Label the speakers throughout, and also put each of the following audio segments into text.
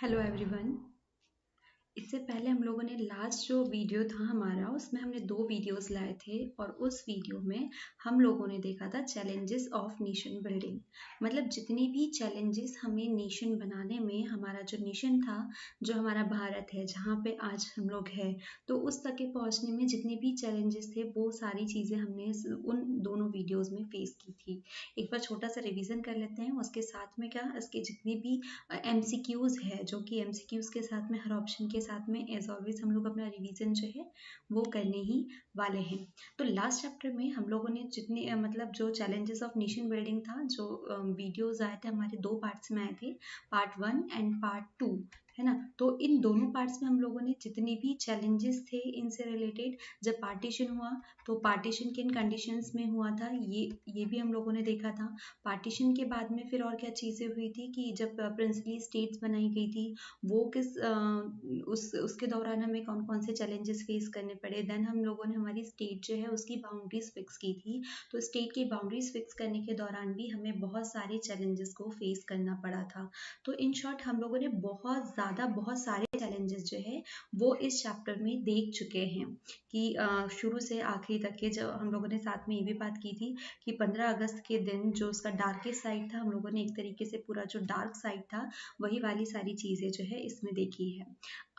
Speaker 1: Hello everyone. इससे पहले हम लोगों ने लास्ट जो वीडियो था हमारा उसमें हमने 2 वीडियोस लाए थे और उस वीडियो में हम लोगों ने देखा था चैलेंजेस ऑफ नेशन बिल्डिंग। मतलब जितनी भी चैलेंजेस हमें नेशन बनाने में, हमारा जो नेशन था, जो हमारा भारत है जहाँ पे आज हम लोग हैं, तो उस तक के पहुँचने में जितने भी चैलेंजेस थे वो सारी चीज़ें हमने उन दोनों वीडियोज़ में फेस की थी। एक बार छोटा सा रिविज़न कर लेते हैं। उसके साथ में क्या, इसके जितनी भी एमसीक्यूज है, जो कि एमसीक्यूज के साथ में हर ऑप्शन के साथ में एज ऑलवेज हम लोग अपना रिवीजन जो है वो करने ही वाले हैं। तो लास्ट चैप्टर में हम लोगों ने जितने मतलब जो चैलेंजेस ऑफ नेशन बिल्डिंग था, जो वीडियोज आए थे हमारे 2 पार्ट्स में आए थे, पार्ट 1 एंड पार्ट 2, है ना। तो इन दोनों पार्ट्स में हम लोगों ने जितने भी चैलेंजेस थे इनसे रिलेटेड, जब पार्टीशन हुआ तो पार्टीशन किन कंडीशंस में हुआ था ये भी हम लोगों ने देखा था। पार्टीशन के बाद में फिर और क्या चीज़ें हुई थी कि जब प्रिंसली स्टेट्स बनाई गई थी वो उसके दौरान हमें कौन कौन से चैलेंजेस फेस करने पड़े। देन हम लोगों ने हमारी स्टेट जो है उसकी बाउंड्रीज फिक्स की थी। तो स्टेट की बाउंड्रीज फिक्स करने के दौरान भी हमें बहुत सारे चैलेंजेस को फेस करना पड़ा था। तो इन शॉर्ट हम लोगों ने बहुत सारे चैलेंजेस जो है वो इस चैप्टर में देख चुके हैं कि शुरू से आखिरी तक के। जब हम लोगों ने साथ में ये भी बात की थी कि 15 अगस्त के दिन जो उसका डार्केस्ट साइड था, हम लोगों ने एक तरीके से पूरा जो डार्क साइड था वही वाली सारी चीज़ें जो है इसमें देखी है।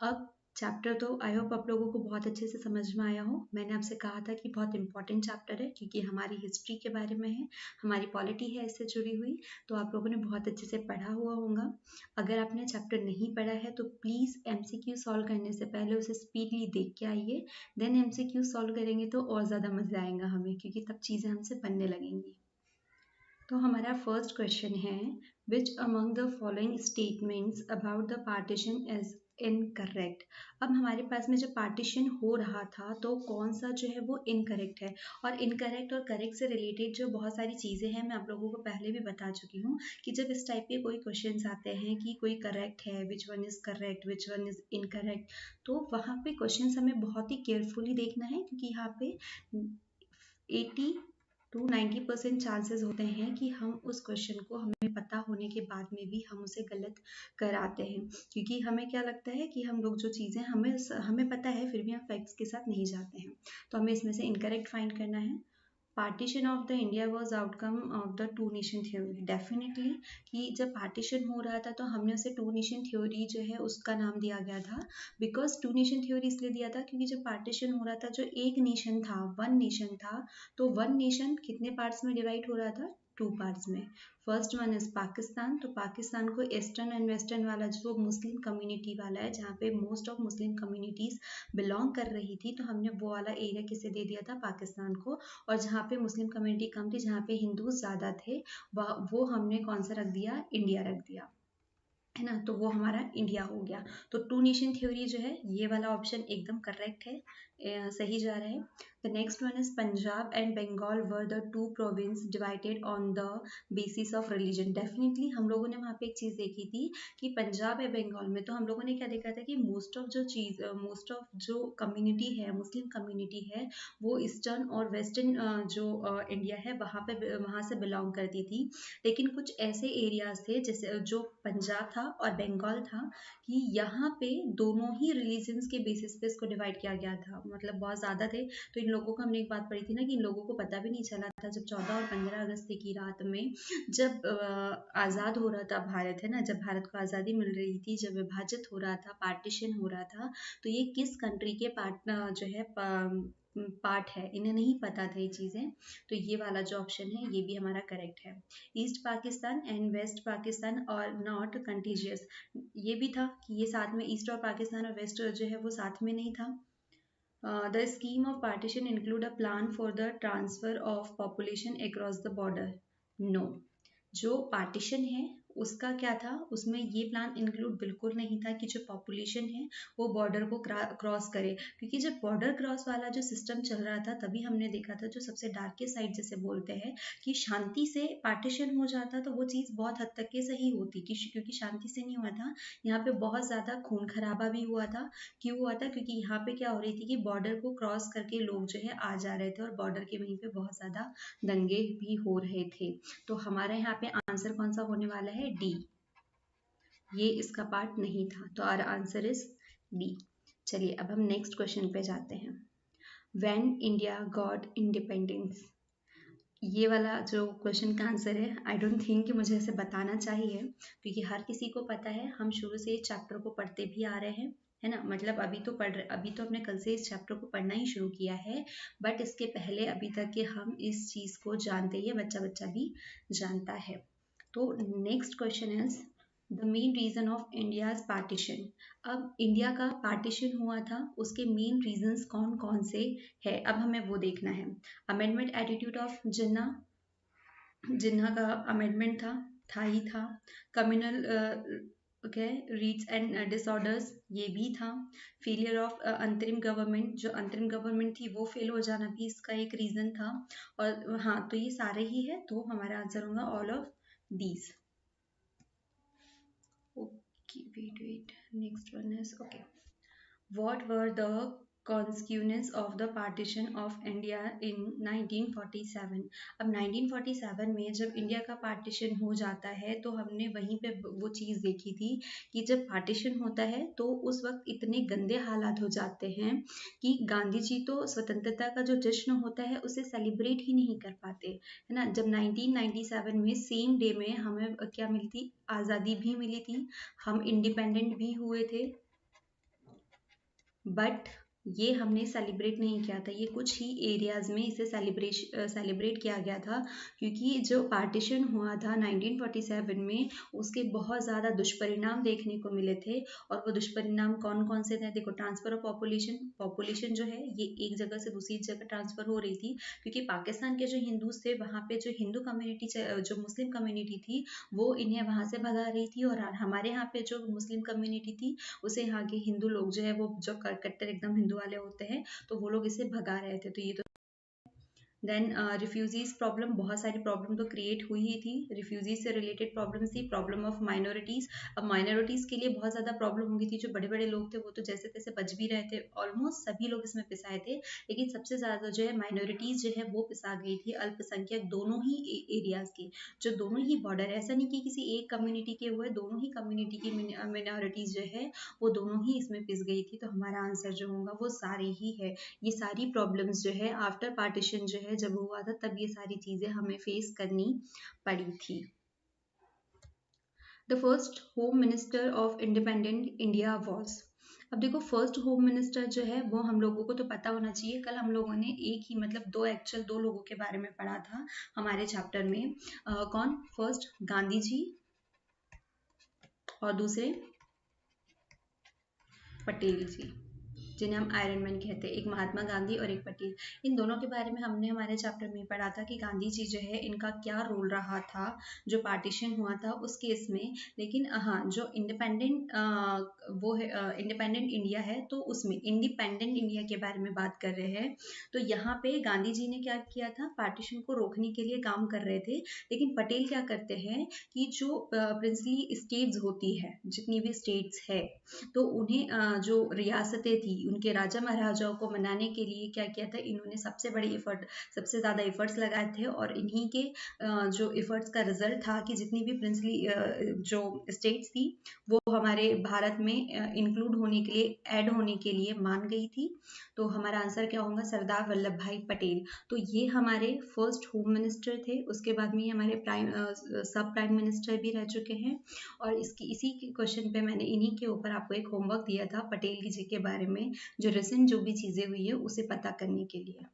Speaker 1: अब चैप्टर तो आई होप आप लोगों को बहुत अच्छे से समझ में आया हो। मैंने आपसे कहा था कि बहुत इंपॉर्टेंट चैप्टर है क्योंकि हमारी हिस्ट्री के बारे में है, हमारी पॉलिटी है इससे जुड़ी हुई। तो आप लोगों ने बहुत अच्छे से पढ़ा हुआ होगा। अगर आपने चैप्टर नहीं पढ़ा है तो प्लीज़ एमसीक्यू सॉल्व करने से पहले उसे स्पीडली देख के आइए। देन एमसीक्यू सॉल्व करेंगे तो और ज़्यादा मज़ा आएगा हमें, क्योंकि तब चीज़ें हमसे बनने लगेंगी। तो हमारा फर्स्ट क्वेश्चन है, which among the following statements about the partition is incorrect. अब हमारे पास में जब पार्टीशन हो रहा था तो कौन सा जो है वो इनकरेक्ट है। और इनकरेक्ट और करेक्ट से रिलेटेड जो बहुत सारी चीज़ें हैं मैं आप लोगों को पहले भी बता चुकी हूँ कि जब इस टाइप के कोई क्वेश्चंस आते हैं कि कोई करेक्ट है, which one is correct, which one is incorrect, तो वहाँ पे क्वेश्चंस हमें बहुत ही केयरफुली देखना है क्योंकि यहाँ पे 80 टू 90% चांसेस होते हैं कि हम उस क्वेश्चन को हमें पता होने के बाद में भी हम उसे गलत कराते हैं। क्योंकि हमें क्या लगता है कि हम लोग जो चीज़ें हमें पता है फिर भी हम फैक्ट्स के साथ नहीं जाते हैं। तो हमें इसमें से इनकरेक्ट फाइंड करना है। Partition of the India was outcome of the two nation theory. Definitely कि जब पार्टीशन हो रहा था तो हमने उसे टू नेशन थ्योरी जो है उसका नाम दिया गया था। बिकॉज टू नेशन थ्योरी इसलिए दिया था क्योंकि जब पार्टीशन हो रहा था जो एक नेशन था, वन नेशन था, तो वन नेशन कितने पार्ट्स में डिवाइड हो रहा था, 2 पार्ट्स में। First one is Pakistan. तो पाकिस्तान को ईस्टर्न एंड वेस्टर्न वाला जो मुस्लिम कम्युनिटी वाला है, जहाँ पे most of Muslim communities belong कर रही थी, तो हमने वो वाला एरिया किसे दे दिया था, पाकिस्तान को। और जहाँ पे मुस्लिम कम्युनिटी कम थी, जहाँ पे हिंदूज ज़्यादा थे, वो हमने कौन सा रख दिया, इंडिया रख दिया, है ना। तो वो हमारा इंडिया हो गया। तो टू नेशन थ्योरी जो है ये वाला ऑप्शन एकदम करेक्ट है, सही जा रहा है। The next one is Punjab and Bengal were the two province divided on the basis of religion. Definitely हम लोगों ने वहाँ पे एक चीज़ देखी थी कि पंजाब या बंगाल में तो हम लोगों ने क्या देखा था कि मोस्ट ऑफ जो कम्युनिटी है, मुस्लिम कम्युनिटी है, वो ईस्टर्न और वेस्टर्न जो इंडिया है वहाँ से बिलोंग करती थी। लेकिन कुछ ऐसे एरियाज थे जैसे जो पंजाब था और बंगाल था कि यहाँ पे दोनों ही रिलीजन्स के बेसिस पे इसको डिवाइड किया गया था। मतलब बहुत ज़्यादा थे। तो इन लोगों को हमने एक बात पढ़ी थी ना कि इन लोगों को पता भी नहीं चला था जब 14 और 15 अगस्त की रात में जब आज़ाद हो रहा था भारत, है ना, जब भारत को आज़ादी मिल रही थी, जब विभाजित हो रहा था, पार्टीशन हो रहा था, तो ये किस कंट्री के जो है पार्ट है, इन्हें नहीं पता था ये चीज़ें। तो ये वाला जो ऑप्शन है ये भी हमारा करेक्ट है। East Pakistan and west Pakistan और नॉट कंटीजियस, ये भी था कि ये साथ में ईस्ट और पाकिस्तान और वेस्ट जो है वो साथ में नहीं था। The scheme of partition include a plan for the transfer of population across the border. No, जो पार्टीशन है उसका क्या था, उसमें ये प्लान इंक्लूड बिल्कुल नहीं था कि जो पॉपुलेशन है वो बॉर्डर को क्रॉस करे। क्योंकि जब बॉर्डर क्रॉस वाला जो सिस्टम चल रहा था तभी हमने देखा था जो सबसे डार्केस्ट साइड जैसे बोलते हैं कि शांति से पार्टीशन हो जाता तो वो चीज़ बहुत हद तक के सही होती, क्योंकि शांति से नहीं हुआ था, यहाँ पे बहुत ज़्यादा खून खराबा भी हुआ था। क्यों हुआ था, क्योंकि यहाँ पे क्या हो रही थी कि बॉर्डर को क्रॉस करके लोग जो है आ जा रहे थे और बॉर्डर के वहीं पे बहुत ज़्यादा दंगे भी हो रहे थे। तो हमारे यहाँ पे आंसर कौन सा होने वाला है, डी। ये इसका पार्ट नहीं था, तो आवर आंसर इज डी। चलिए अब हम नेक्स्ट क्वेश्चन पे जाते हैं। व्हेन इंडिया गॉट इंडिपेंडेंस, ये वाला जो क्वेश्चन का आंसर है, आई डोंट थिंक कि मुझे ऐसे बताना चाहिए, क्योंकि हर किसी को पता है, हम शुरू से इस चैप्टर को पढ़ते भी आ रहे हैं, है ना। मतलब अभी तो हमने कल से इस चैप्टर को पढ़ना ही शुरू किया है, बट इसके पहले अभी तक के हम इस चीज़ को जानते ही है, बच्चा बच्चा भी जानता है। तो next question is the main reason of India's partition. अब इंडिया का पार्टीशन हुआ था, उसके मेन रीजंस कौन कौन से है, अब हमें वो देखना है। अमेंडमेंट एटीट्यूड ऑफ जिन्ना, जिन्ना का अमेंडमेंट था ही था। कम्युनल ओके रीट्स एंड डिसऑर्डर्स, ये भी था। फेलियर ऑफ अंतरिम गवर्नमेंट, जो अंतरिम गवर्नमेंट थी वो फेल हो जाना भी इसका एक रीजन था। और हाँ, तो ये सारे ही है, तो हमारा आंसर होगा all of these. Okay wait, next one is okay, what were the consequences of the partition of India in 1947। अब 1947 में जब इंडिया का पार्टीशन हो जाता है, तो हमने वहीं पे वो चीज़ देखी थी कि जब पार्टीशन होता है तो उस वक्त इतने गंदे हालात हो जाते हैं कि गांधी जी तो स्वतंत्रता का जो जश्न होता है उसे सेलिब्रेट ही नहीं कर पाते, है ना। जब 1997 में सेम डे में हमें क्या मिली थी, आज़ादी भी मिली थी, हम इंडिपेंडेंट भी हुए थे, बट ये हमने सेलिब्रेट नहीं किया था। ये कुछ ही एरियाज में इसे सेलिब्रेट किया गया था, क्योंकि जो पार्टीशन हुआ था 1947 में, उसके बहुत ज़्यादा दुष्परिणाम देखने को मिले थे। और वो दुष्परिणाम कौन कौन से थे, देखो, ट्रांसफ़र ऑफ पॉपुलेशन जो है ये एक जगह से दूसरी जगह ट्रांसफ़र हो रही थी, क्योंकि पाकिस्तान के जो हिंदूज थे वहाँ पे जो हिंदू कम्युनिटी, जो मुस्लिम कम्युनिटी थी, वो इन्हें वहाँ से भगा रही थी, और हमारे यहाँ पे जो मुस्लिम कम्युनिटी थी उसे यहाँ के हिंदू लोग जो है, वो जो कट्टर एकदम हिंदू वाले होते हैं, तो वो लोग इसे भगा रहे थे। तो ये तो देन रिफ्यूजीज प्रॉब्लम, बहुत सारी प्रॉब्लम तो क्रिएट हुई ही थी, रिफ्यूजीज से रिलेटेड प्रॉब्लम्स थी। प्रॉब्लम ऑफ माइनॉरिटीज, अब माइनॉरिटीज के लिए बहुत ज़्यादा प्रॉब्लम हो गई थी। जो बड़े बड़े लोग थे वो तो जैसे तैसे बच भी रहे थे, ऑलमोस्ट सभी लोग इसमें पिसाए थे, लेकिन सबसे ज़्यादा जो है माइनॉरिटीज जो है वो पिसा गई थी, अल्पसंख्यक दोनों ही एरियाज की, जो दोनों ही बॉर्डर, ऐसा नहीं कि किसी एक कम्युनिटी के हुए, दोनों ही कम्युनिटी की मिनॉरिटीज जो है वो दोनों ही इसमें पिस गई थी। तो हमारा आंसर जो होगा वो सारे ही है। ये सारी प्रॉब्लम्स जो है आफ्टर पार्टीशन जो है जब हुआ था, तब ये सारी चीज़ें हमें फेस करनी पड़ी थी। The first home minister of independent India was. अब देखो, फर्स्ट होम मिनिस्टर जो है वो हम लोगों को तो पता होना चाहिए। कल हम लोगों ने एक ही, मतलब दो लोगों के बारे में पढ़ा था हमारे चैप्टर में। कौन, फर्स्ट गांधी जी और दूसरे पटेल जी, जिन्हें हम आयरन मैन कहते हैं, एक महात्मा गांधी और एक पटेल। इन दोनों के बारे में हमने हमारे चैप्टर में पढ़ा था कि गांधी जी जो है इनका क्या रोल रहा था जो पार्टीशन हुआ था उस केस में। लेकिन हाँ, जो इंडिपेंडेंट वो है, इंडिपेंडेंट इंडिया है, तो उसमें इंडिपेंडेंट इंडिया के बारे में बात कर रहे हैं। तो यहाँ पे गांधी जी ने क्या किया था, पार्टीशन को रोकने के लिए काम कर रहे थे। लेकिन पटेल क्या करते हैं कि जो प्रिंसली स्टेट्स होती है, जितनी भी स्टेट्स है, तो उन्हें जो रियासतें थी उनके राजा महाराजाओं को मनाने के लिए क्या किया था, इन्होंने सबसे ज़्यादा एफर्ट्स लगाए थे। और इन्हीं के जो एफर्ट्स का रिजल्ट था कि जितनी भी प्रिंसली जो स्टेट्स थी वो हमारे भारत में इंक्लूड होने के लिए, ऐड होने के लिए मान गई थी। तो हमारा आंसर क्या होगा, सरदार वल्लभ भाई पटेल। तो ये हमारे फर्स्ट होम मिनिस्टर थे। उसके बाद में ये हमारे सब प्राइम मिनिस्टर भी रह चुके हैं। और इसी के क्वेश्चन पे मैंने इन्हीं के ऊपर आपको एक होमवर्क दिया था पटेल जी के बारे में, जो रिसेंट जो भी चीज़ें हुई है उसे पता करने के लिए।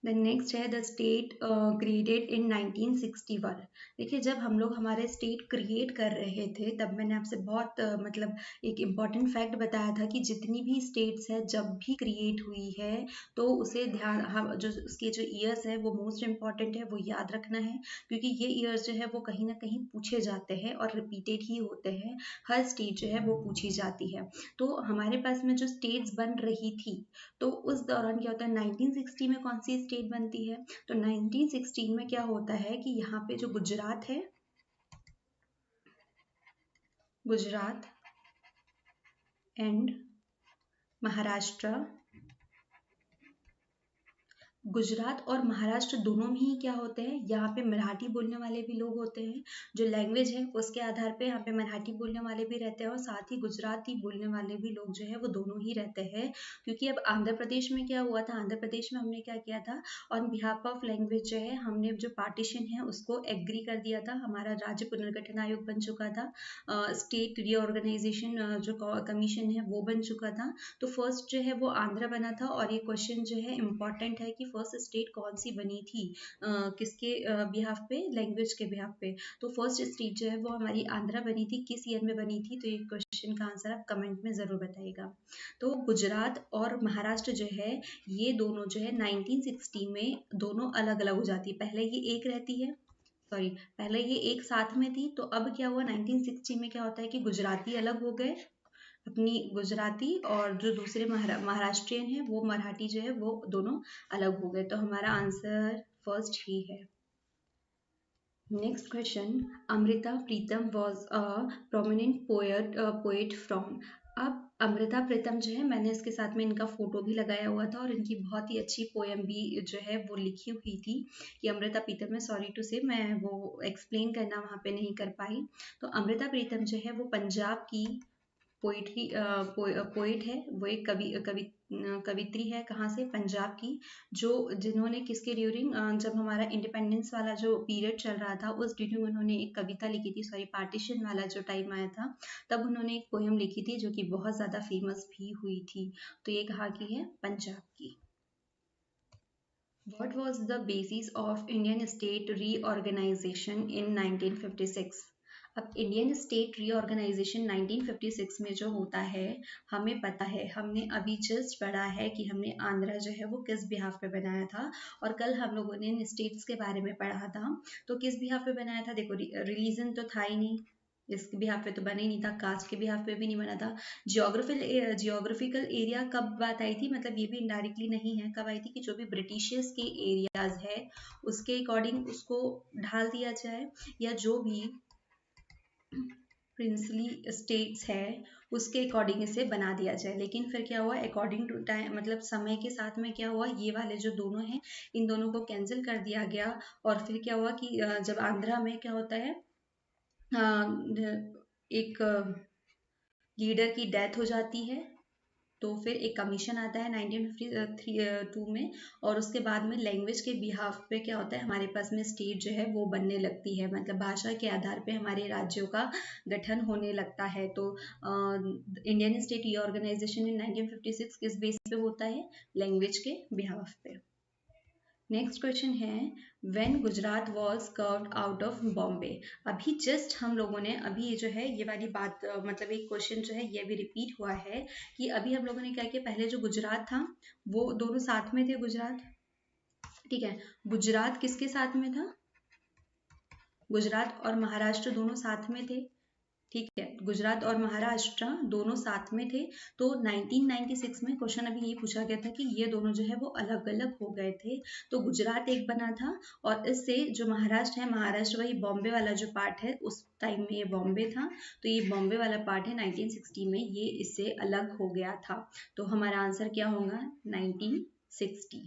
Speaker 1: देन नेक्स्ट है द स्टेट क्रिएटेड इन 1961। देखिए, जब हम लोग हमारे स्टेट क्रिएट कर रहे थे, तब मैंने आपसे बहुत मतलब एक इम्पॉर्टेंट फैक्ट बताया था कि जितनी भी स्टेट्स है जब भी क्रिएट हुई है, तो उसे ध्यान, हम जो उसके जो ईयर्स है वो मोस्ट इम्पॉर्टेंट है, वो याद रखना है, क्योंकि ये ईयर्स जो है वो कहीं ना कहीं पूछे जाते हैं और रिपीटेड ही होते हैं। हर स्टेट जो है वो पूछी जाती है। तो हमारे पास में जो स्टेट्स बन रही थी, तो उस दौरान क्या होता है, 1960 में कौन सी स्टेट बनती है, तो 1916 में क्या होता है कि यहाँ पे जो गुजरात है, गुजरात एंड महाराष्ट्र गुजरात और महाराष्ट्र दोनों में ही क्या होते हैं, यहाँ पे मराठी बोलने वाले भी लोग होते हैं, जो लैंग्वेज है उसके आधार पे यहाँ पे मराठी बोलने वाले भी रहते हैं और साथ ही गुजराती बोलने वाले भी लोग जो है वो दोनों ही रहते हैं। क्योंकि अब आंध्र प्रदेश में क्या हुआ था, आंध्र प्रदेश में हमने क्या किया था, ऑन बिहाफ ऑफ लैंग्वेज जो है हमने जो पार्टीशन है उसको एग्री कर दिया था, हमारा राज्य पुनर्गठन आयोग बन चुका था, स्टेट रीऑर्गेनाइजेशन जो कमीशन है वो बन चुका था। तो फर्स्ट जो है वो आंध्र बना था, और ये क्वेश्चन जो है इम्पॉर्टेंट है कि फर्स्ट स्टेट कौन सी बनी थी, किसके बिहाफ पे, लैंग्वेज के बिहाफ पे। तो फर्स्ट स्टेट जो है वो हमारी आंध्रा बनी थी, किस ईयर में बनी थी, तो ये क्वेश्चन का आंसर आप कमेंट में ज़रूर बताइएगा। तो गुजरात और महाराष्ट्र जो है ये दोनों जो है 1960 में दोनों अलग अलग हो जाती है, पहले ये एक रहती है, सॉरी पहले ये एक साथ में थी, तो अब क्या हुआ 1960 में क्या होता है कि गुजराती अलग हो गए, अपनी गुजराती, और जो दूसरे महाराष्ट्रियन है वो मराठी जो है वो दोनों अलग हो गए। तो हमारा आंसर फर्स्ट ही है। Next question, Amrita Pritam was a prominent poet from. अब अमृता प्रीतम जो है, मैंने इसके साथ में इनका फोटो भी लगाया हुआ था और इनकी बहुत ही अच्छी पोएम भी जो है वो लिखी हुई थी कि अमृता प्रीतम में, सॉरी टू से मैं वो एक्सप्लेन करना वहाँ पे नहीं कर पाई। तो अमृता प्रीतम जो है वो पंजाब की पोइट्री पोइट है, वो एक कवित्री है, कहाँ से, पंजाब की, जो जिन्होंने किसके ड्यूरिंग, जब हमारा इंडिपेंडेंस वाला जो पीरियड चल रहा था उस ड्यूरिंग उन्होंने एक कविता लिखी थी, सॉरी पार्टीशन वाला जो टाइम आया था तब उन्होंने एक पोएम लिखी थी जो कि बहुत ज़्यादा फेमस भी हुई थी। तो ये कहाँ की है, पंजाब की। What was the basis of Indian state reorganization in 1956? अब इंडियन स्टेट रीऑर्गेनाइजेशन 1956 में जो होता है, हमें पता है, हमने अभी जस्ट पढ़ा है कि हमने आंध्रा जो है वो किस बिहाफ पे बनाया था, और कल हम लोगों ने स्टेट्स के बारे में पढ़ा था। तो किस बिहाफ पे बनाया था, देखो रिलीजन तो था ही नहीं, इसके बिहाफ पे तो बना ही नहीं था, कास्ट के बिहाफ पे भी नहीं बना था। जियोग्राफिकल एरिया कब बात आई थी, मतलब ये भी इनडायरेक्टली नहीं है, कब आई थी कि जो भी ब्रिटिशर्स के एरियाज है उसके अकॉर्डिंग उसको ढाल दिया जाए, या जो भी प्रिंसली स्टेट्स है उसके अकॉर्डिंग इसे बना दिया जाए। लेकिन फिर क्या हुआ, अकॉर्डिंग टू टाइम, मतलब समय के साथ में क्या हुआ, ये वाले जो दोनों हैं इन दोनों को कैंसिल कर दिया गया। और फिर क्या हुआ कि जब आंध्रा में क्या होता है, एक लीडर की डेथ हो जाती है, तो फिर एक कमीशन आता है 1952 में, और उसके बाद में लैंग्वेज के बिहाफ पे क्या होता है, हमारे पास में स्टेट जो है वो बनने लगती है, मतलब भाषा के आधार पे हमारे राज्यों का गठन होने लगता है। तो इंडियन स्टेट रीऑर्गेनाइजेशन इन 1956 किस बेस पे होता है, लैंग्वेज के बिहाफ पे। नेक्स्ट क्वेश्चन है, when Gujarat was curved out of Bombay. अभी जस्ट हम लोगों ने अभी जो है ये वाली बात, मतलब एक क्वेश्चन जो है ये भी रिपीट हुआ है कि अभी हम लोगों ने क्या किया, पहले जो गुजरात था वो दोनों साथ में थे, गुजरात, ठीक है, गुजरात किसके साथ में था, गुजरात और महाराष्ट्र दोनों साथ में थे, ठीक है, गुजरात और महाराष्ट्र दोनों साथ में थे। तो 1996 में क्वेश्चन अभी ये पूछा गया था कि ये दोनों जो है वो अलग अलग हो गए थे, तो गुजरात एक बना था, और इससे जो महाराष्ट्र है, महाराष्ट्र वही बॉम्बे वाला जो पार्ट है, उस टाइम में ये बॉम्बे था, तो ये बॉम्बे वाला पार्ट है 1960 में ये इससे अलग हो गया था। तो हमारा आंसर क्या होगा, 1960।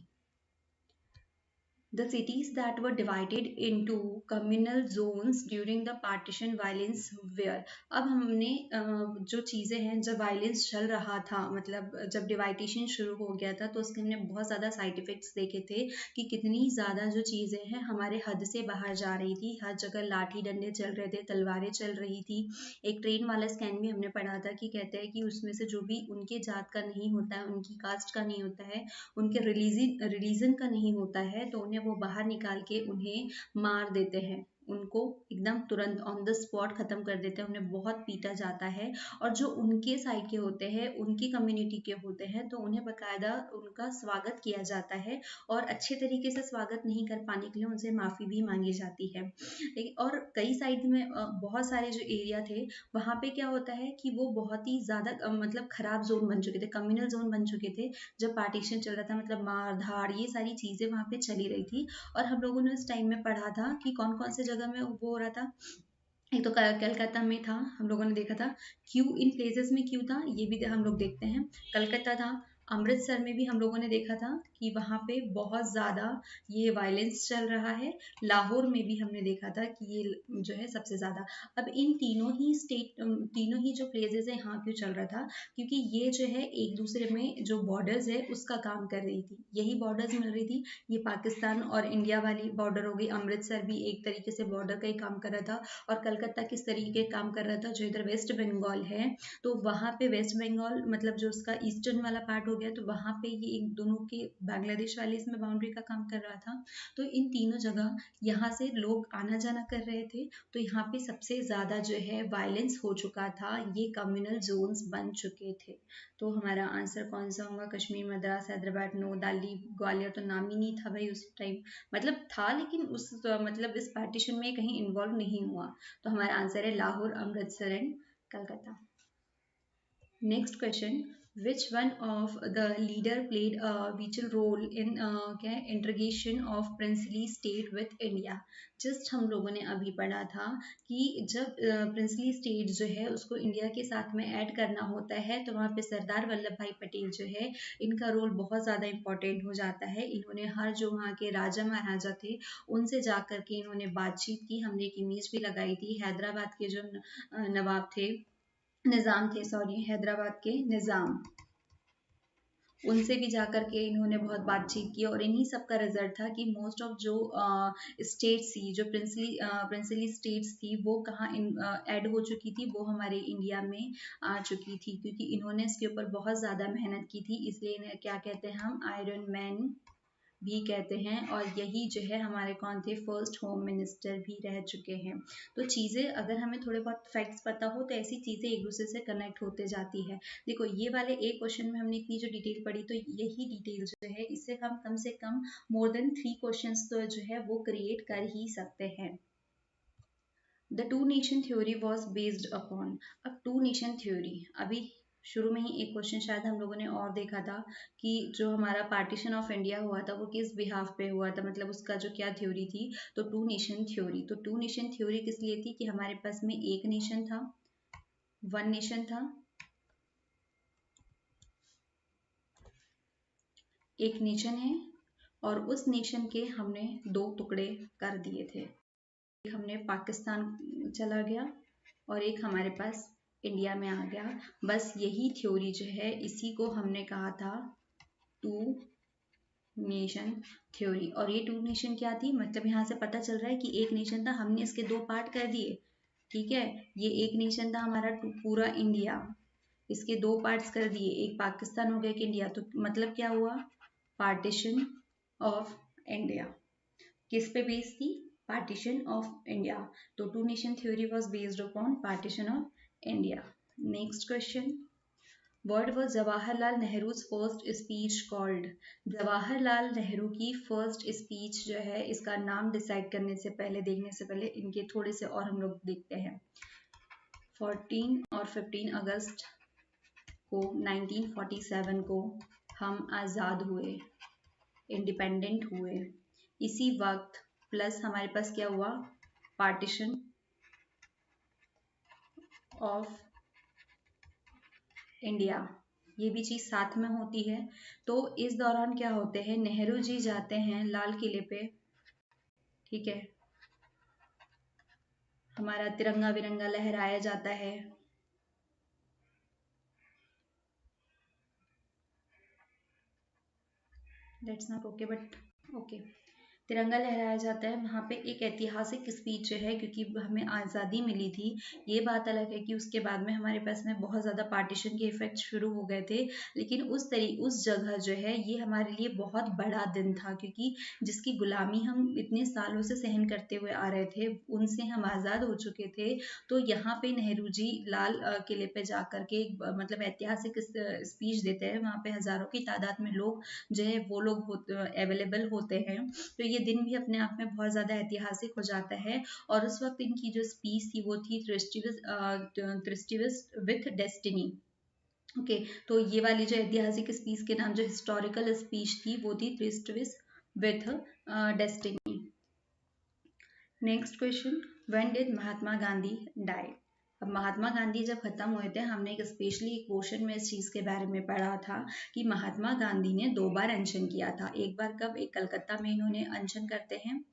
Speaker 1: The cities that were divided into communal zones during the partition violence were। अब हमने जो चीज़ें हैं, जब वायलेंस चल रहा था, मतलब जब डिवाइडेशन शुरू हो गया था, तो उसके हमने बहुत ज़्यादा साइड इफ़ेक्ट्स देखे थे कि कितनी ज़्यादा जो चीज़ें हैं हमारे हद से बाहर जा रही थी, हर जगह लाठी डंडे चल रहे थे, तलवारें चल रही थी। एक ट्रेन वाला स्कैन भी हमने पढ़ा था कि कहते हैं कि उसमें से जो भी उनके जात का नहीं होता है, उनकी कास्ट का नहीं होता है, उनके रिलीजन का नहीं होता है, तो उन्हें वो बाहर निकाल के उन्हें मार देते हैं, उनको एकदम तुरंत ऑन द स्पॉट ख़त्म कर देते हैं, उन्हें बहुत पीटा जाता है। और जो उनके साइड के होते हैं, उनकी कम्युनिटी के होते हैं, तो उन्हें बकायदा उनका स्वागत किया जाता है, और अच्छे तरीके से स्वागत नहीं कर पाने के लिए उनसे माफ़ी भी मांगी जाती है। और कई साइड में बहुत सारे जो एरिया थे वहाँ पे क्या होता है कि वो बहुत ही ज़्यादा मतलब ख़राब जोन बन चुके थे, कम्युनल जोन बन चुके थे जब पार्टीशन चल रहा था, मतलब मार धाड़ ये सारी चीज़ें वहाँ पे चली रही थी। और हम लोगों ने उस टाइम में पढ़ा था कि कौन कौन से जगह में वो हो रहा था। एक तो कलकत्ता में था, हम लोगों ने देखा था, क्यों इन प्लेसेस में क्यों था ये भी हम लोग देखते हैं। कलकत्ता था, अमृतसर में भी हम लोगों ने देखा था कि वहाँ पे बहुत ज़्यादा ये वायलेंस चल रहा है। लाहौर में भी हमने देखा था कि ये जो है सबसे ज़्यादा। अब इन तीनों ही जो प्लेसेस है यहाँ क्यों चल रहा था, क्योंकि ये जो है एक दूसरे में जो बॉर्डर्स है उसका काम कर रही थी, यही बॉर्डर्स मिल रही थी। ये पाकिस्तान और इंडिया वाली बॉर्डर हो गई, अमृतसर भी एक तरीके से बॉर्डर का ही काम कर रहा था, और कलकत्ता किस तरीके काम कर रहा था, जो इधर वेस्ट बंगाल है, तो वहाँ पे वेस्ट बंगाल मतलब जो उसका ईस्टर्न वाला पार्ट हो गया, तो वहाँ पे ये एक दोनों के बांग्लादेश वाले इसमें बाउंड्री का काम कर रहा था। तो इन तीनों जगह यहाँ से लोग आना जाना कर रहे थे, तो यहाँ पे सबसे ज़्यादा जो है वायलेंस हो चुका था, ये कम्युनल जोन्स बन चुके थे। तो हमारा आंसर कौन सा होगा? कश्मीर, मद्रास, हैदराबाद, नो, दिल्ली, ग्वालियर तो नाम ही नहीं था भाई उस टाइम, मतलब था लेकिन उस मतलब इस पार्टीशन में कहीं इन्वॉल्व नहीं हुआ। तो हमारा आंसर है Lahore, Amritsar and Calcutta. Next question, which one of the leader played a vital role in integration of princely state with India? Just हम लोगों ने अभी पढ़ा था कि जब प्रिंसली स्टेट जो है उसको इंडिया के साथ में ऐड करना होता है, तो वहाँ पे सरदार वल्लभ भाई पटेल जो है इनका रोल बहुत ज़्यादा इम्पोर्टेंट हो जाता है। इन्होंने हर जो वहाँ के राजा महाराजा थे उनसे जा कर के इन्होंने बातचीत की, हमने एक इमेज भी लगाई थी। हैदराबाद के जो नवाब थे, निज़ाम थे, सॉरी, हैदराबाद के निज़ाम, उनसे भी जाकर के इन्होंने बहुत बातचीत की, और इन्हीं सब का रिजल्ट था कि मोस्ट ऑफ जो स्टेट्स थी, जो प्रिंसली स्टेट्स थी, वो कहाँ ऐड हो चुकी थी, वो हमारे इंडिया में आ चुकी थी, क्योंकि इन्होंने इसके ऊपर बहुत ज़्यादा मेहनत की थी। इसलिए इन्हें क्या कहते हैं हम? आयरन मैन भी कहते हैं। और यही जो है हमारे कौन थे? फर्स्ट होम मिनिस्टर भी रह चुके हैं। तो चीज़ें अगर हमें थोड़े बहुत फैक्ट्स पता हो तो ऐसी चीज़ें एक दूसरे से कनेक्ट होते जाती है। देखो ये वाले एक क्वेश्चन में हमने इतनी जो डिटेल पढ़ी, तो यही डिटेल जो है इससे हम कम से कम मोर देन 3 क्वेश्चंस तो जो है वो क्रिएट कर ही सकते हैं। The two nation theory was based upon. अब टू नेशन थ्योरी, अभी शुरू में ही एक क्वेश्चन शायद हम लोगों ने और देखा था कि जो हमारा पार्टीशन ऑफ इंडिया हुआ था वो किस बिहाफ पे हुआ था, मतलब उसका जो क्या थ्योरी थी, तो टू नेशन थ्योरी। तो टू नेशन थ्योरी किस लिए थी? कि हमारे पास में एक नेशन था, वन नेशन था, एक नेशन है, और उस नेशन के हमने दो टुकड़े कर दिए थे। एक हमने पाकिस्तान चला गया और एक हमारे पास इंडिया में आ गया। बस यही थ्योरी जो है इसी को हमने कहा था टू नेशन थ्योरी। और ये टू नेशन क्या थी? मतलब यहाँ से पता चल रहा है कि एक नेशन था, हमने इसके दो पार्ट कर दिए, ठीक है। ये एक नेशन था हमारा पूरा इंडिया, इसके दो पार्ट्स कर दिए, एक पाकिस्तान हो गया, एक इंडिया। तो मतलब क्या हुआ? Partition of India. किस पे बेस्ड थी? Partition of India. तो two nation theory was based upon partition of India. Next question, what was Jawaharlal Nehru's first speech called? Jawaharlal Nehru की फर्स्ट स्पीच जो है, इसका नाम डिसाइड करने से पहले, देखने से पहले इनके थोड़े से और हम लोग देखते हैं। 14 और 15 अगस्त को 1947 को हम आज़ाद हुए, इंडिपेंडेंट हुए। इसी वक्त प्लस हमारे पास क्या हुआ? पार्टीशन ऑफ इंडिया, ये भी चीज साथ में होती है। तो इस दौरान क्या होते हैं? नेहरू जी जाते हैं लाल किले पे, ठीक है, हमारा तिरंगा विरंगा लहराया जाता है, that's not okay but okay, तिरंगा लहराया जाता है वहाँ पे। एक ऐतिहासिक स्पीच है, क्योंकि हमें आज़ादी मिली थी। ये बात अलग है कि उसके बाद में हमारे पास में बहुत ज़्यादा पार्टीशन के इफेक्ट शुरू हो गए थे, लेकिन उस जगह जो है ये हमारे लिए बहुत बड़ा दिन था, क्योंकि जिसकी गुलामी हम इतने सालों से सहन करते हुए आ रहे थे, उनसे हम आज़ाद हो चुके थे। तो यहाँ पे नेहरू जी लाल किले पे जा कर के मतलब ऐतिहासिक स्पीच देते हैं। वहाँ पे हज़ारों की तादाद में लोग जो है वो लोग अवेलेबल होते हैं। तो ये दिन भी अपने आप में बहुत ज़्यादा ऐतिहासिक हो जाता है। और उस वक्त इनकी जो स्पीच थी वो थी थ्रिस्टिवस विथ डेस्टिनी। ओके, तो ये वाली जो ऐतिहासिक स्पीच के नाम, जो हिस्टोरिकल स्पीच थी, वो थी tryst with destiny. Next question, when did Mahatma Gandhi die? अब महात्मा गांधी जब खत्म हुए थे, हमने एक स्पेशली एक पोर्शन में इस चीज के बारे में पढ़ा था कि महात्मा गांधी ने 2 बार अनशन किया था। एक बार कब, एक कलकत्ता में इन्होंने अनशन करते हैं,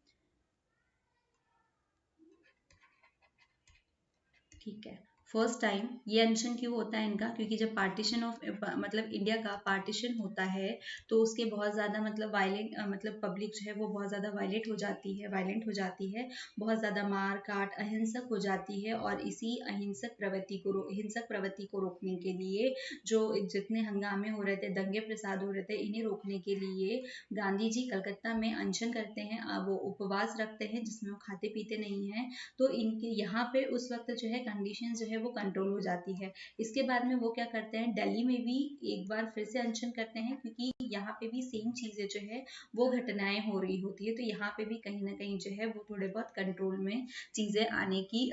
Speaker 1: ठीक है। फर्स्ट टाइम ये अनशन क्यों होता है इनका, क्योंकि जब पार्टीशन ऑफ मतलब इंडिया का पार्टीशन होता है तो उसके बहुत ज़्यादा मतलब वायलेंट मतलब पब्लिक जो है वो बहुत ज़्यादा वायलेंट हो जाती है, बहुत ज़्यादा मार काट अहिंसक हो जाती है। और इसी हिंसक प्रवृत्ति को रोकने के लिए जो जितने हंगामे हो रहे थे, दंगे प्रसाद हो रहे थे, इन्हें रोकने के लिए गांधी जी कलकत्ता में अनशन करते हैं, वो उपवास रखते हैं जिसमें वो खाते पीते नहीं हैं। तो इनके यहाँ पे उस वक्त जो है कंडीशन जो है वो कंट्रोल हो जाती है। इसके बाद में वो क्या करते हैं, दिल्ली में भी एक बार फिर से अनशन करते हैं, क्योंकि यहाँ पे भी सेम चीजें जो है वो घटनाएं हो रही होती है। तो यहाँ पे भी कहीं ना कहीं जो है वो थोड़े बहुत कंट्रोल में चीजें आने की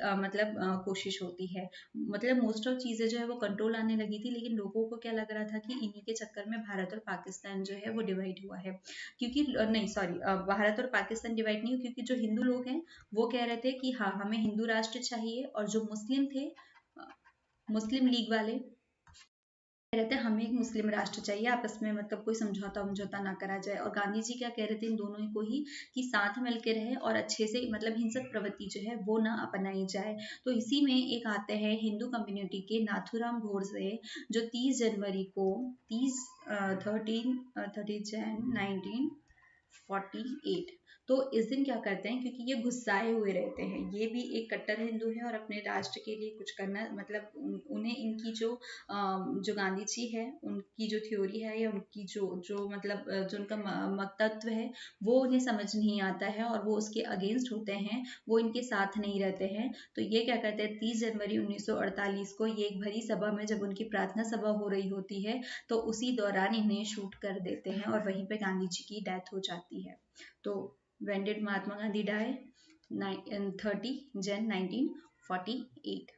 Speaker 1: कोशिश होती है। मतलब मोस्ट ऑफ चीजें जो है वो कंट्रोल आने लगी थी, लेकिन लोगों को क्या लग रहा था कि इन्हीं के चक्कर में भारत और पाकिस्तान जो है वो डिवाइड हुआ है। क्योंकि नहीं सॉरी, भारत और पाकिस्तान डिवाइड नहीं हुआ, क्योंकि जो हिंदू लोग हैं वो कह रहे थे कि हाँ हमें हिंदू राष्ट्र चाहिए, और जो मुस्लिम थे, मुस्लिम लीग वाले कह रहे थे हमें एक मुस्लिम राष्ट्र चाहिए, आपस में मतलब कोई समझौता समझौता ना करा जाए। और गांधी जी क्या कह रहे थे इन दोनों को ही, कि साथ मिलकर रहे और अच्छे से मतलब हिंसक प्रवृत्ति जो है वो ना अपनाई जाए। तो इसी में एक आते हैं हिंदू कम्युनिटी के नाथूराम गोडसे, जो 30 जनवरी को 30 जैन 1948, तो इस दिन क्या करते हैं, क्योंकि ये गुस्साए हुए रहते हैं, ये भी एक कट्टर हिंदू है और अपने राष्ट्र के लिए कुछ करना मतलब उन्हें इनकी जो गांधी जी है उनकी जो थ्योरी है, या उनकी जो मतलब जो उनका मकतत्व है वो उन्हें समझ नहीं आता है, और वो उसके अगेंस्ट होते हैं, वो इनके साथ नहीं रहते हैं। तो ये क्या करते हैं, 30 जनवरी 1948 को ये एक भरी सभा में जब उनकी प्रार्थना सभा हो रही होती है, तो उसी दौरान इन्हें शूट कर देते हैं और वहीं पे गांधी जी की डेथ हो जाती है। तो when did Mahatma Gandhi die? 30 Jan 1948.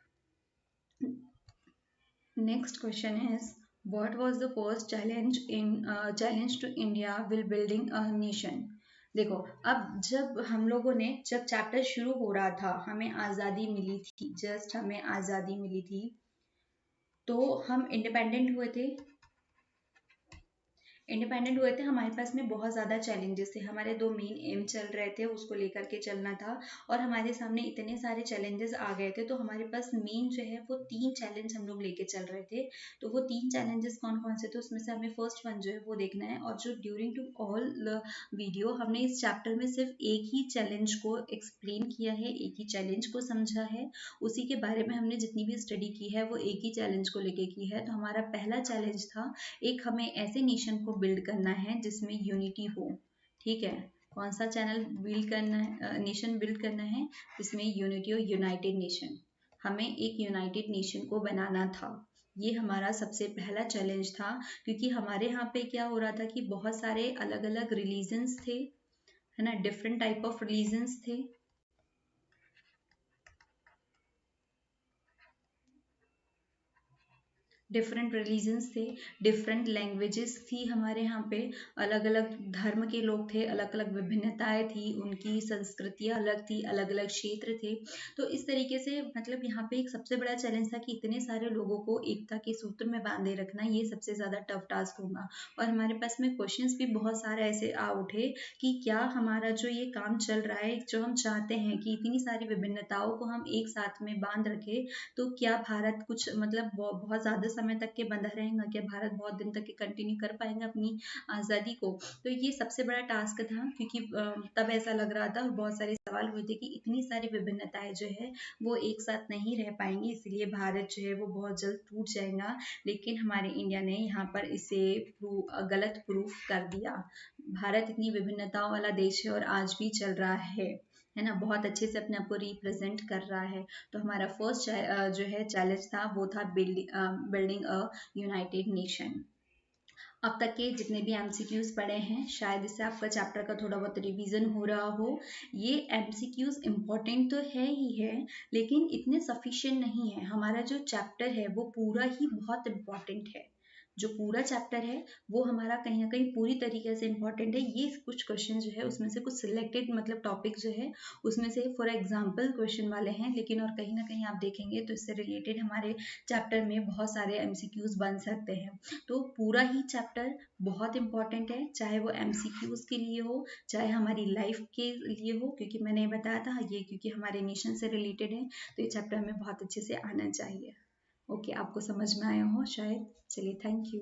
Speaker 1: Next question is, what was the first challenge to India while building a nation? देखो, अब जब हम लोगों ने जब चैप्टर शुरू हो रहा था, हमें आज़ादी मिली थी, जस्ट हमें आज़ादी मिली थी, तो हम इंडिपेंडेंट हुए थे, हमारे पास में बहुत ज़्यादा चैलेंजेस थे, हमारे 2 मेन एम चल रहे थे, उसको लेकर के चलना था, और हमारे सामने इतने सारे चैलेंजेस आ गए थे। तो हमारे पास मेन जो है वो 3 चैलेंज हम लोग लेके चल रहे थे। तो वो 3 चैलेंजेस कौन कौन से थे, उसमें से हमें फर्स्ट वन जो है वो देखना है। और जो ड्यूरिंग टू ऑल वीडियो हमने इस चैप्टर में सिर्फ एक ही चैलेंज को एक्सप्लेन किया है, एक ही चैलेंज को समझा है, उसी के बारे में हमने जितनी भी स्टडी की है वो एक ही चैलेंज को लेके की है। तो हमारा पहला चैलेंज था, एक हमें ऐसे नेशन को बिल्ड करना है जिसमें यूनिटी हो, ठीक है। कौन सा चैनल बिल्ड करना है, नेशन बिल्ड करना है जिसमें यूनिटी हो, यूनाइटेड नेशन, हमें एक यूनाइटेड नेशन को बनाना था। ये हमारा सबसे पहला चैलेंज था, क्योंकि हमारे यहाँ पे क्या हो रहा था कि बहुत सारे अलग अलग रिलीजन्स थे, है ना, डिफरेंट टाइप ऑफ रिलीजन्स थे, डिफरेंट रिलीजन्स थे, डिफरेंट लैंग्वेजेस थी हमारे यहाँ पे, अलग अलग धर्म के लोग थे, अलग अलग विभिन्नताएं थी, उनकी संस्कृतियाँ अलग थी, अलग अलग क्षेत्र थे। तो इस तरीके से मतलब यहाँ पे एक सबसे बड़ा चैलेंज था कि इतने सारे लोगों को एकता के सूत्र में बांधे रखना, ये सबसे ज़्यादा टफ टास्क होगा। और हमारे पास में क्वेश्चंस भी बहुत सारे ऐसे आ उठे कि क्या हमारा जो ये काम चल रहा है, जो हम चाहते हैं कि इतनी सारी विभिन्नताओं को हम एक साथ में बांध रखें, तो क्या भारत कुछ मतलब बहुत ज़्यादा समय तक के बंधा रहेगा, क्या भारत बहुत दिन तक के कंटिन्यू कर पाएगा अपनी आज़ादी को। तो ये सबसे बड़ा टास्क था, क्योंकि तब ऐसा लग रहा था और बहुत सारे सवाल हुए थे कि इतनी सारी विभिन्नताएं जो है वो एक साथ नहीं रह पाएंगी, इसलिए भारत जो है वो बहुत जल्द टूट जाएगा। लेकिन हमारे इंडिया ने यहाँ पर इसे गलत प्रूफ कर दिया। भारत इतनी विभिन्नताओं वाला देश है और आज भी चल रहा है ना, बहुत अच्छे से अपने आप को रिप्रेजेंट कर रहा है। तो हमारा फर्स्ट जो है चैलेंज था वो था बिल्डिंग अ यूनाइटेड नेशन। अब तक के जितने भी एमसीक्यूज पढ़े हैं, शायद इससे आपका चैप्टर का थोड़ा बहुत रिवीजन हो रहा हो। ये एमसीक्यूज इम्पॉर्टेंट तो है ही है, लेकिन इतने सफिशिएंट नहीं है। हमारा जो चैप्टर है वो पूरा ही बहुत इम्पॉर्टेंट है, जो पूरा चैप्टर है वो हमारा कहीं ना कहीं पूरी तरीके से इम्पोर्टेंट है। ये कुछ क्वेश्चन जो है उसमें से कुछ सिलेक्टेड मतलब टॉपिक जो है उसमें से फॉर एग्जाम्पल क्वेश्चन वाले हैं, लेकिन और कहीं ना कहीं आप देखेंगे तो इससे रिलेटेड हमारे चैप्टर में बहुत सारे एमसीक्यूज बन सकते हैं। तो पूरा ही चैप्टर बहुत इंपॉर्टेंट है, चाहे वो एमसीक्यूज के लिए हो चाहे हमारी लाइफ के लिए हो, क्योंकि मैंने बताया था ये क्योंकि हमारे नेशन से रिलेटेड है तो ये चैप्टर हमें बहुत अच्छे से आना चाहिए। ओके, आपको समझ में आया हो शायद। चलिए, थैंक यू।